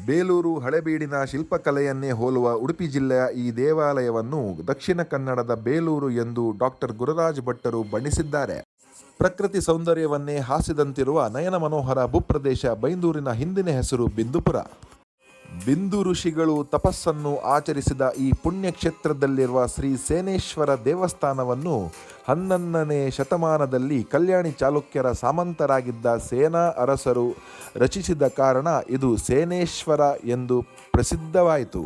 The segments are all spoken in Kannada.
ಬೇಲೂರು ಹಳೆಬೀಡಿನ ಶಿಲ್ಪಕಲೆಯನ್ನೇ ಹೋಲುವ ಉಡುಪಿ ಜಿಲ್ಲೆಯ ಈ ದೇವಾಲಯವನ್ನು ದಕ್ಷಿಣ ಕನ್ನಡದ ಬೇಲೂರು ಎಂದು ಡಾಕ್ಟರ್ ಗುರುರಾಜ ಭಟ್ಟರು ಬಣ್ಣಿಸಿದ್ದಾರೆ. ಪ್ರಕೃತಿ ಸೌಂದರ್ಯವನ್ನೇ ಹಾಸಿದಂತಿರುವ ನಯನ ಮನೋಹರ ಭೂಪ್ರದೇಶ ಬೈಂದೂರಿನ ಹಿಂದಿನ ಹೆಸರು ಬಿಂದುಪುರ. ಬಿಂದು ಋಷಿಗಳು ತಪಸ್ಸನ್ನು ಆಚರಿಸಿದ ಈ ಪುಣ್ಯಕ್ಷೇತ್ರದಲ್ಲಿರುವ ಶ್ರೀ ಸೇನೇಶ್ವರ ದೇವಸ್ಥಾನವನ್ನು 11ನೇ ಶತಮಾನದಲ್ಲಿ ಕಲ್ಯಾಣಿ ಚಾಲುಕ್ಯರ ಸಾಮಂತರಾಗಿದ್ದ ಸೇನಾ ಅರಸರು ರಚಿಸಿದ ಕಾರಣ ಇದು ಸೇನೇಶ್ವರ ಎಂದು ಪ್ರಸಿದ್ಧವಾಯಿತು.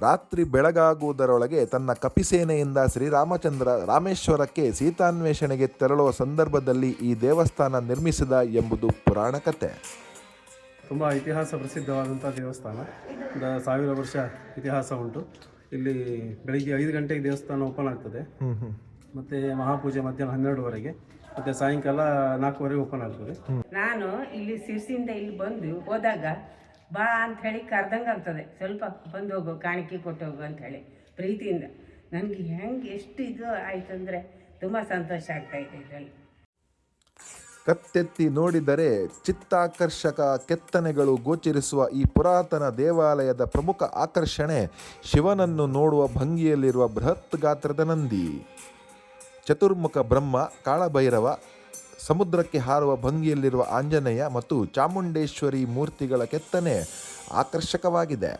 ರಾತ್ರಿ ಬೆಳಗಾಗುವುದರೊಳಗೆ ತನ್ನ ಕಪಿಸೇನೆಯಿಂದ ಶ್ರೀರಾಮಚಂದ್ರ ರಾಮೇಶ್ವರಕ್ಕೆ ಸೀತಾನ್ವೇಷಣೆಗೆ ತೆರಳುವ ಸಂದರ್ಭದಲ್ಲಿ ಈ ದೇವಸ್ಥಾನ ನಿರ್ಮಿಸಿದ ಎಂಬುದು ಪುರಾಣ ಕಥೆ. ತುಂಬ ಇತಿಹಾಸ ಪ್ರಸಿದ್ಧವಾದಂಥ ದೇವಸ್ಥಾನ. 1000 ವರ್ಷ ಇತಿಹಾಸ ಉಂಟು. ಇಲ್ಲಿ ಬೆಳಿಗ್ಗೆ 5 ಗಂಟೆಗೆ ದೇವಸ್ಥಾನ ಓಪನ್ ಆಗ್ತದೆ. ಮತ್ತು ಮಹಾಪೂಜೆ ಮಧ್ಯಾಹ್ನ 12ವರೆಗೆ, ಮತ್ತು ಸಾಯಂಕಾಲ 4ವರೆಗೆ ಓಪನ್ ಆಗ್ತದೆ. ನಾನು ಇಲ್ಲಿ ಸಿರ್ಸಿಯಿಂದ ಇಲ್ಲಿ ಬಂದು ಹೋದಾಗ ಬಾ ಅಂತ ಹೇಳಿ ಕರ್ದಂಗೆ ಆಗ್ತದೆ. ಸ್ವಲ್ಪ ಬಂದು ಹೋಗು, ಕಾಣಿಕೆ ಕೊಟ್ಟು ಹೋಗು ಅಂತ ಹೇಳಿ ಪ್ರೀತಿಯಿಂದ. ನನಗೆ ಹೆಂಗೆ ಎಷ್ಟು ಇದು ಆಯ್ತಂದರೆ ತುಂಬ ಸಂತೋಷ ಆಗ್ತಾಯಿದೆ. ಇದರಲ್ಲಿ ಕತ್ತೆತ್ತಿ ನೋಡಿದರೆ ಚಿತ್ತಾಕರ್ಷಕ ಕೆತ್ತನೆಗಳು ಗೋಚರಿಸುವ ಈ ಪುರಾತನ ದೇವಾಲಯದ ಪ್ರಮುಖ ಆಕರ್ಷಣೆ ಶಿವನನ್ನು ನೋಡುವ ಭಂಗಿಯಲ್ಲಿರುವ ಬೃಹತ್ ಗಾತ್ರದ ನಂದಿ, ಚತುರ್ಮುಖ ಬ್ರಹ್ಮ, ಕಾಳಭೈರವ, ಸಮುದ್ರಕ್ಕೆ ಹಾರುವ ಭಂಗಿಯಲ್ಲಿರುವ ಆಂಜನೇಯ ಮತ್ತು ಚಾಮುಂಡೇಶ್ವರಿ ಮೂರ್ತಿಗಳ ಕೆತ್ತನೆ ಆಕರ್ಷಕವಾಗಿದೆ.